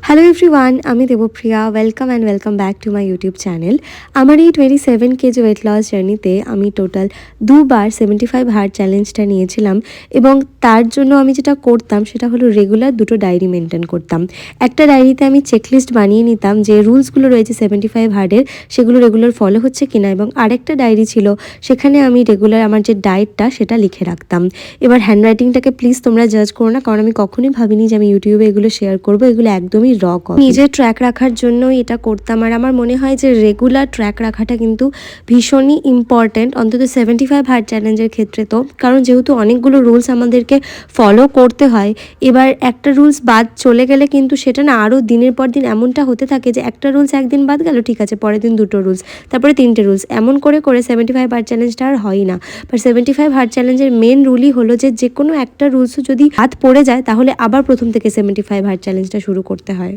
Hello everyone, আমি Debapriya. Welcome back to my YouTube channel. আমার এই 27 কেজি ওয়েট লস জার্নিতে আমি টোটাল দুবার 75 হার্ড চ্যালেঞ্জটা নিয়েছিলাম এবং তার জন্য আমি যেটা করতাম সেটা হলো রেগুলার দুটো ডায়েরি মেনটেন করতাম। একটা ডায়েরিতে আমি চেকলিস্ট বানিয়ে নিতাম যে রুলসগুলো রয়েছে 75 হার্ডের সেগুলো রেগুলার ফলো হচ্ছে কিনা, এবং আরেকটা ডায়েরি ছিল সেখানে আমি রেগুলার আমার যে ডায়েটটা সেটা লিখে রাখতাম। এবার হ্যান্ডরাইটিংটাকে প্লিজ তোমরা জাজ করো না, কারণ আমি কখনোই ভাবিনি যে আমি ইউটিউবে এগুলো শেয়ার করবো। এগুলো একদমই নিজের ট্র্যাক রাখার জন্যই এটা করতাম। আর আমার মনে হয় যে রেগুলার ট্র্যাক রাখাটা কিন্তু ভীষণই ইম্পর্ট্যান্ট, অন্তত 75 হার্ড চ্যালেঞ্জের ক্ষেত্রে। তো কারণ যেহেতু অনেকগুলো রুলস আমাদেরকে ফলো করতে হয়, এবার একটা রুলস বাদ চলে গেলে কিন্তু সেটা না আরও দিনের পর দিন এমনটা হতে থাকে যে একটা রুলস একদিন বাদ গেল, ঠিক আছে, পরের দিন দুটো রুলস, তারপরে তিনটে রুলস, এমন করে করে 75 হার্ড চ্যালেঞ্জটা আর হয় না। বাট 75 হার্ড চ্যালেঞ্জের মেন রুলই হলো যে কোনো একটা রুলসও যদি বাদ পড়ে যায় তাহলে আবার প্রথম থেকে 75 হার্ড চ্যালেঞ্জটা শুরু করতে হয়।